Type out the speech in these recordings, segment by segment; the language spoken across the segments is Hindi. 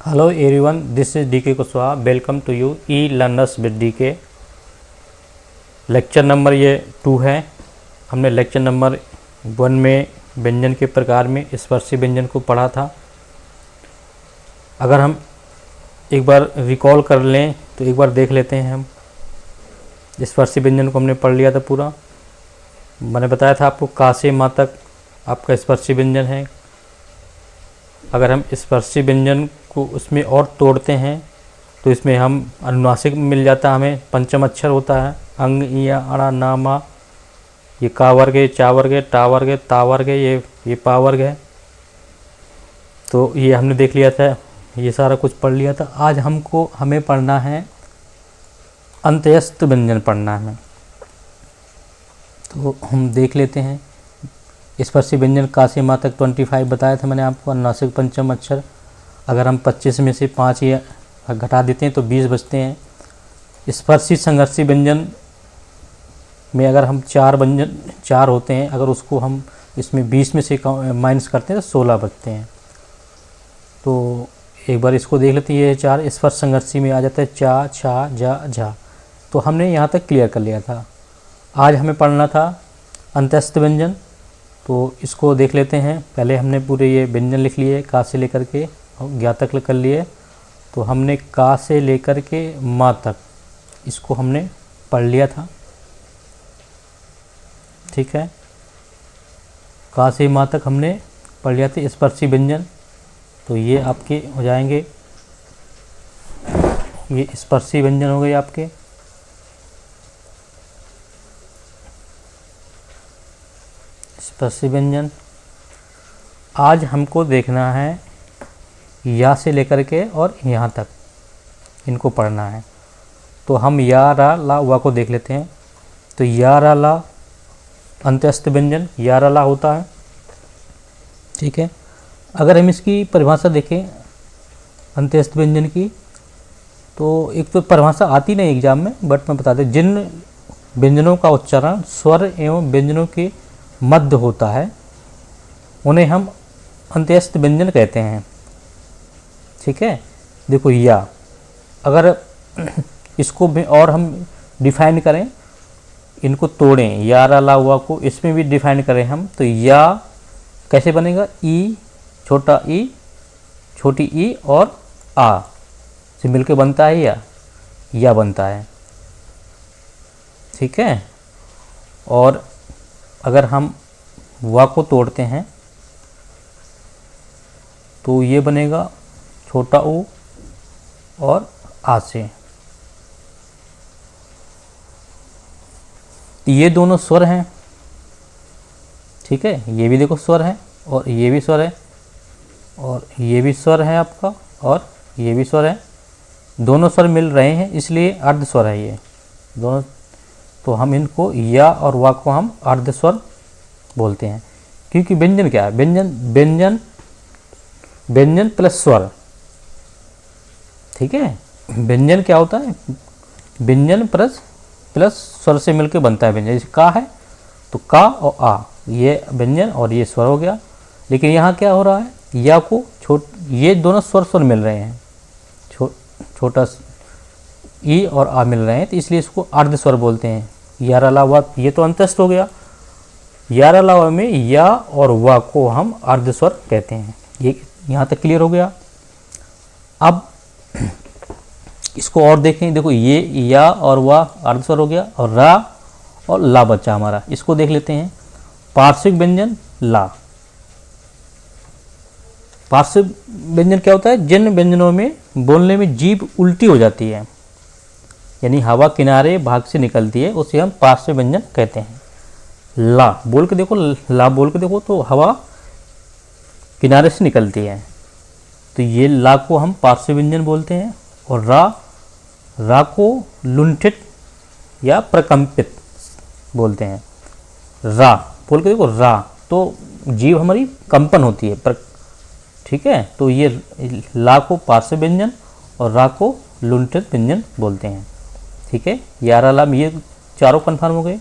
Hello everyone, this is D K Kushwaha. Welcome to U E learners with D K. Lecture number ये 2 है। हमने लेक्चर नंबर 1 में व्यंजन के प्रकार में स्पर्शी व्यंजन को पढ़ा था। अगर हम एक बार रिकॉल कर लें तो एक बार देख लेते हैं। हम स्पर्शी व्यंजन को हमने पढ़ लिया था पूरा। मैंने बताया था आपको का से माँ तक आपका स्पर्शी व्यंजन है। अगर हम स्पर्शी व्यंजन को उसमें और तोड़ते हैं तो इसमें हम अनुनासिक मिल जाता है। हमें पंचम अक्षर होता है अंग, या, अड़ा, ना, मा। ये का वर्ग है, चा वर्ग है, टा वर्ग है, ता वर्ग है, ये पा वर्ग है। तो ये हमने देख लिया था, ये सारा कुछ पढ़ लिया था। आज हमें पढ़ना है अंत्यस्त व्यंजन पढ़ना है हमें। तो हम देख लेते हैं। स्पर्शी व्यंजन का से माँ तक 25 बताया था मैंने आपको, अनुनासिक पंचम अक्षर। अगर हम 25 में से 5 ये घटा देते हैं तो 20 बचते हैं। स्पर्शी संघर्षी व्यंजन में अगर हम 4 होते हैं, अगर उसको हम इसमें 20 में से माइनस करते हैं तो 16 बचते हैं। तो एक बार इसको देख लेते हैं। ये 4 स्पर्श संघर्षी में आ जाता है चा, छा, जा, झा। तो हमने यहाँ तक क्लियर कर लिया था। आज हमें पढ़ना था अंत्यस्त व्यंजन। तो इसको देख लेते हैं। पहले हमने पूरे ये व्यंजन लिख लिए का से लेकर के ज्ञा तक कर लिए। तो हमने का से लेकर के माँ तक इसको हमने पढ़ लिया था, ठीक है। का से माँ तक हमने पढ़ लिया था स्पर्शी व्यंजन। तो ये आपके हो जाएंगे, ये स्पर्शी व्यंजन हो गए आपके। स्पर्शी व्यंजन आज हमको देखना है या से लेकर के और यहाँ तक इनको पढ़ना है। तो हम या, रा, ला, वा को देख लेते हैं। तो या, रा, ला अंत्यस्त व्यंजन या, रा, ला होता है, ठीक है। अगर हम इसकी परिभाषा देखें अंत्यस्त व्यंजन की, तो एक तो परिभाषा आती नहीं एग्जाम में, बट मैं बता दें। जिन व्यंजनों का उच्चारण स्वर एवं व्यंजनों के मध्य होता है उन्हें हम अंत्यस्त व्यंजन कहते हैं, ठीक है। देखो या, अगर इसको भी और हम डिफाइन करें, इनको तोड़ें, या, रा, ला, वा को इसमें भी डिफाइन करें हम, तो या कैसे बनेगा? ई, छोटा ई, छोटी ई और आ से मिलकर बनता है या बनता है, ठीक है। और अगर हम वा को तोड़ते हैं तो ये बनेगा छोटा ऊ और आ से। ये दोनों स्वर हैं, ठीक है। ये भी देखो स्वर है और ये भी स्वर है और ये भी स्वर है आपका और ये भी स्वर है। दोनों स्वर मिल रहे हैं इसलिए अर्ध स्वर है ये दोनों। तो हम इनको या और वा को हम अर्ध स्वर बोलते हैं। क्योंकि व्यंजन क्या है? व्यंजन प्लस स्वर, ठीक है। व्यंजन क्या होता है? व्यंजन प्लस स्वर से मिलकर बनता है व्यंजन। जैसे का है तो का और आ, ये व्यंजन और ये स्वर हो गया। लेकिन यहाँ क्या हो रहा है? या को ये दोनों स्वर मिल रहे हैं, छोटा ई और आ मिल रहे हैं, तो इसलिए इसको अर्ध स्वर बोलते हैं। या, रा, ला, वा, ये तो अंत्यस्त हो गया। या, रा, ला, वा में या और वा को हम अर्ध स्वर कहते हैं। ये यहाँ तक क्लियर हो गया। अब इसको और देखें। देखो ये या और वा अर्ध स्वर हो गया और रा और ला बचा हमारा। इसको देख लेते हैं। पार्श्विक व्यंजन ला। पार्श्विक व्यंजन क्या होता है? जिन व्यंजनों में बोलने में जीभ उल्टी हो जाती है, यानी हवा किनारे भाग से निकलती है, उसे हम पार्श्विक व्यंजन कहते हैं। ला बोल के देखो, ला बोल के देखो तो हवा किनारे से निकलती है, तो ये ला को हम पार्श्विक व्यंजन बोलते हैं। और रा को लुंठित या प्रकंपित बोलते हैं। रा बोल के देखो, रा तो जीभ हमारी कंपन होती है, ठीक है। तो ये ला को पार्श्विक व्यंजन और रा को लुंठित व्यंजन बोलते हैं, ठीक है। या, रा, ला ये चारों कन्फर्म हो गए।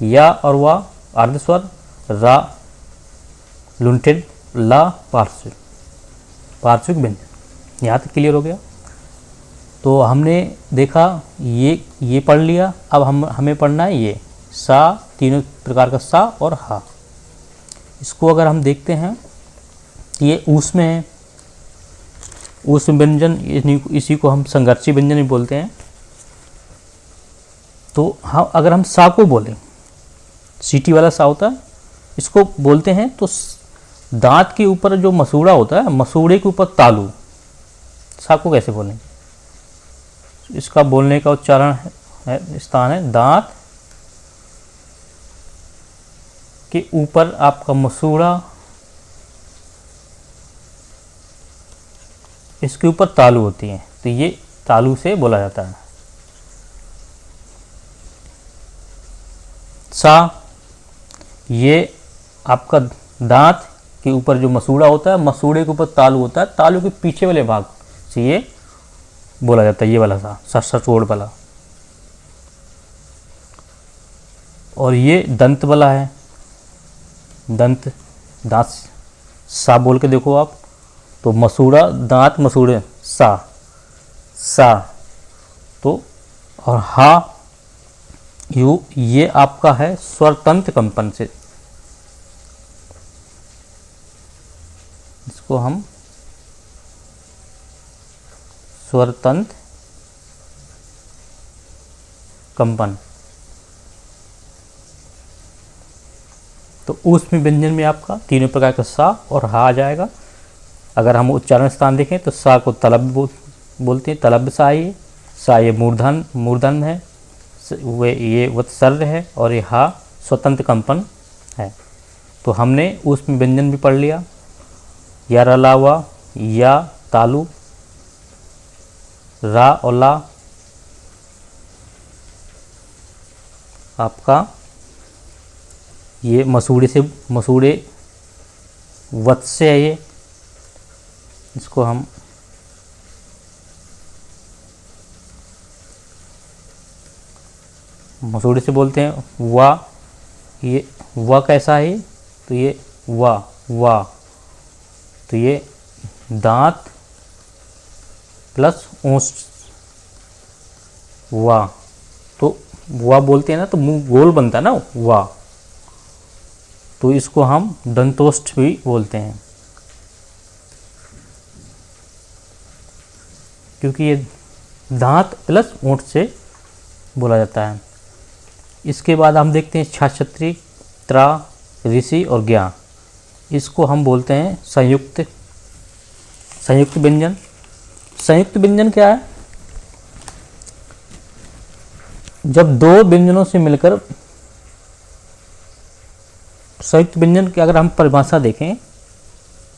या और वा अर्ध स्वर, रा लुंठित, ला पार्श्विक व्यंजन। यहाँ तक क्लियर हो गया। तो हमने देखा ये पढ़ लिया। अब हमें पढ़ना है ये सा, तीनों प्रकार का सा और हा। इसको अगर हम देखते हैं ये ऊष्म है, ऊष्म व्यंजन, इसी को हम संघर्षी व्यंजन भी बोलते हैं। तो हाँ, अगर हम सा को बोलें, सीटी वाला सा होता है, इसको बोलते हैं तो दांत के ऊपर जो मसूड़ा होता है, मसूड़े के ऊपर तालू, सा को कैसे बोलें? इसका बोलने का उच्चारण है स्थान है दांत के ऊपर आपका मसूड़ा, इसके ऊपर तालू होती है, तो ये तालू से बोला जाता है। सा, ये आपका दांत के ऊपर जो मसूड़ा होता है, मसूड़े के ऊपर तालू होता है, तालू के पीछे वाले भाग से ये बोला जाता है, ये वाला सा, सचोड़ वाला। और ये दंत वाला है, दांत सा बोल के देखो आप, तो मसूड़ा, दांत, मसूड़े, सा। तो और हा ये आपका है स्वरतंत्र कंपन से, इसको हम स्वरतंत्र कंपन। तो ऊष्म व्यंजन में आपका तीनों प्रकार का सा और हा आ जाएगा। अगर हम उच्चारण स्थान देखें तो सा को तलब बोलते हैं, तलब सा ये मूर्धन है, वे ये वत्सर्ग है, और ये हा स्वतंत्र कंपन है। तो हमने ऊष्म व्यंजन भी पढ़ लिया, या रला हुआ, या तालु, रा और ला आपका ये मसूड़े वत्स्य है, ये इसको हम मसूड़े से बोलते हैं। वा, ये वा कैसा है, तो ये वा तो ये दांत प्लस ओंठ, वा, तो वा बोलते हैं ना, तो मुंह गोल बनता है ना वा, तो इसको हम दंतोष्ठ भी बोलते हैं, क्योंकि ये दांत प्लस ओंठ से बोला जाता है। इसके बाद हम देखते हैं छाछत्री, त्रा, ऋषि और ज्ञा, इसको हम बोलते हैं संयुक्त व्यंजन। संयुक्त व्यंजन क्या है? जब दो व्यंजनों से मिलकर, संयुक्त व्यंजन की अगर हम परिभाषा देखें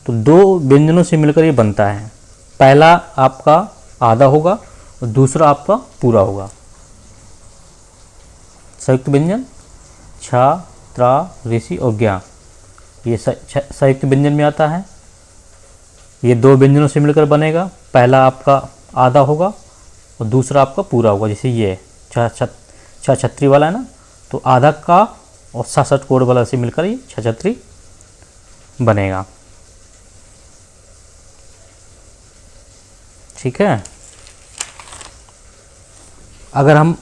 तो दो व्यंजनों से मिलकर ये बनता है। पहला आपका आधा होगा और दूसरा आपका पूरा होगा। संयुक्त व्यंजन छा, त्रा, ऋषि और ज्ञा, ये संयुक्त व्यंजन में आता है। ये दो व्यंजनों से मिलकर बनेगा, पहला आपका आधा होगा और दूसरा आपका पूरा होगा। जैसे ये छत्री वाला है ना, तो आधा का और 67 कोड वाला से मिलकर ये छत्री बनेगा। ठीक है, अगर हम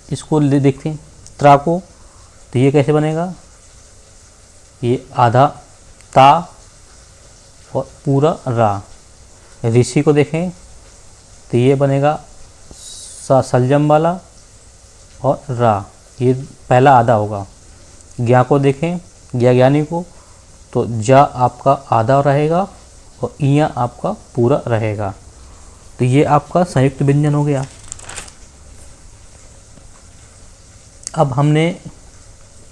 इसको देखते हैं त्रा को, तो ये कैसे बनेगा? ये आधा ता और पूरा रा। ऋषि को देखें तो ये बनेगा सा सलजम वाला और रा, ये पहला आधा होगा। ज्ञा को देखें, ज्ञानी को, तो जा आपका आधा रहेगा और इया आपका पूरा रहेगा। तो ये आपका संयुक्त व्यंजन हो गया। अब हमने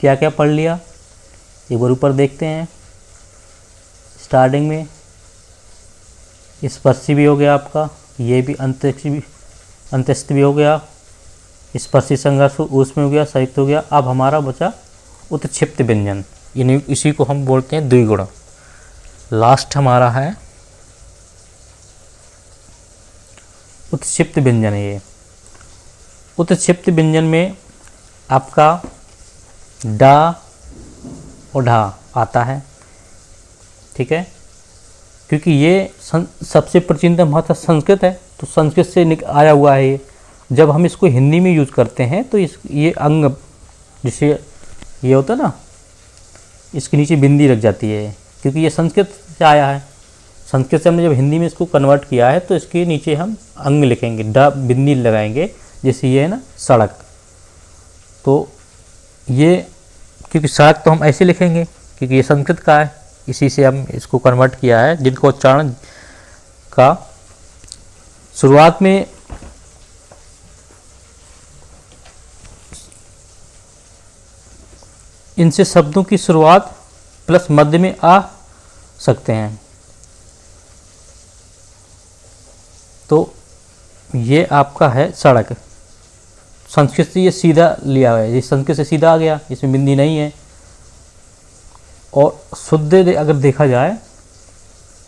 क्या क्या पढ़ लिया, एक बार ऊपर देखते हैं। स्टार्टिंग में स्पर्शी भी हो गया आपका, ये भी अंत्यस्थ भी हो गया, स्पर्शी संघर्ष उसमें हो गया, संयुक्त हो गया। अब हमारा बचा उत्क्षिप्त व्यंजन, इसी को हम बोलते हैं द्विगुण। लास्ट हमारा है उत्क्षिप्त व्यंजन। ये उत्क्षिप्त व्यंजन में आपका डा और ढा आता है। ठीक है, क्योंकि ये सबसे प्राचीनतम भाषा संस्कृत है, तो संस्कृत से आया हुआ है ये। जब हम इसको हिंदी में यूज़ करते हैं तो ये अंग जिसे ये होता है ना, इसके नीचे बिंदी लग जाती है, क्योंकि ये संस्कृत से आया है। संस्कृत से हमने जब हिंदी में इसको कन्वर्ट किया है तो इसके नीचे हम अंग लिखेंगे, ड बिंदी लगाएंगे, जैसे ये है ना सड़क। तो ये क्योंकि सड़क तो हम ऐसे लिखेंगे क्योंकि ये संस्कृत का है, इसी से हम इसको कन्वर्ट किया है। जिनको उच्चारण का शुरुआत में इनसे शब्दों की शुरुआत प्लस मध्य में आ सकते हैं। तो ये आपका है सड़क। संस्कृत से ये सीधा लिया हुआ है, ये संस्कृत से सीधा आ गया, इसमें बिंदी नहीं है। और शुद्ध अगर देखा जाए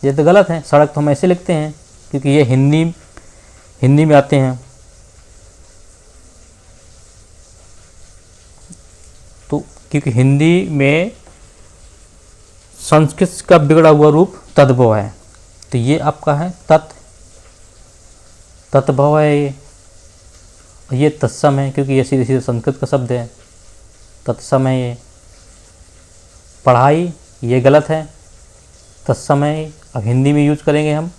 ये तो गलत है, सड़क तो हम ऐसे लिखते हैं क्योंकि ये हिंदी में आते हैं। तो क्योंकि हिंदी में संस्कृत का बिगड़ा हुआ रूप तद्भव है, तो ये आपका है तत्भव है। ये तत्सम है क्योंकि ये सीधे सीधे संस्कृत का शब्द है, तत्सम है ये। पढ़ाई ये गलत है, तत्सम है। अब हिंदी में यूज करेंगे हम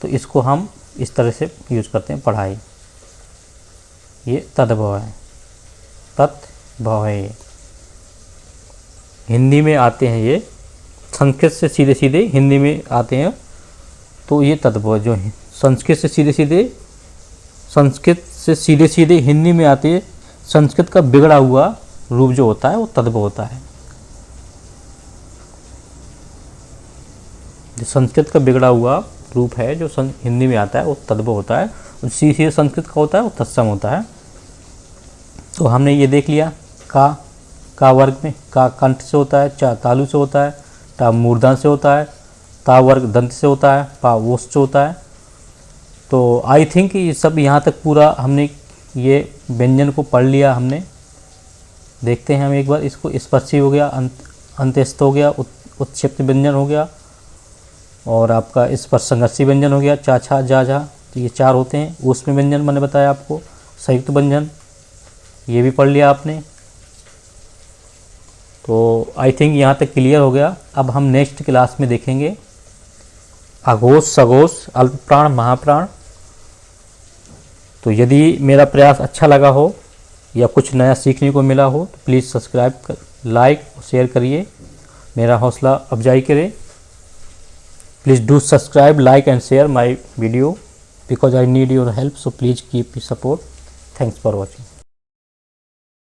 तो इसको हम इस तरह से यूज करते हैं पढ़ाई, ये तद्भव है, तत्भव है। ये हिंदी में आते हैं, ये संस्कृत से सीधे सीधे हिंदी में आते हैं, तो ये तद्भव जो है संस्कृत से सीधे सीधे हिंदी में आते हैं। संस्कृत का बिगड़ा हुआ रूप जो होता है वो तद्भव होता है। जो संस्कृत का बिगड़ा हुआ रूप है जो हिंदी में आता है वो तद्भव होता है, और सीधे संस्कृत का होता है वो तत्सम होता है। तो हमने ये देख लिया, का वर्ग में का कंठ से होता है, चा तालु से होता है, टा मूर्धन से होता है, ता वर्ग दंत से होता है, पा वोष्ठ से होता है। तो आई थिंक ये सब यहाँ तक पूरा हमने ये व्यंजन को पढ़ लिया हमने। देखते हैं हम एक बार इसको। स्पर्शी हो गया, अंत्यस्थ हो गया, उत्क्षिप्त व्यंजन हो गया, और आपका स्पर्श संघर्षी व्यंजन हो गया, चा छा जा झा, तो ये 4 होते हैं। ऊष्म व्यंजन मैंने बताया आपको, संयुक्त व्यंजन ये भी पढ़ लिया आपने। तो आई थिंक यहाँ तक क्लियर हो गया। अब हम नेक्स्ट क्लास में देखेंगे अघोष, सघोष, अल्पप्राण, महाप्राण। तो यदि मेरा प्रयास अच्छा लगा हो या कुछ नया सीखने को मिला हो तो प्लीज़ सब्सक्राइब लाइक और शेयर करिए, मेरा हौसला अफजाई करें। Please do subscribe, like and share my video because I need your help. So please keep support. Thanks for watching.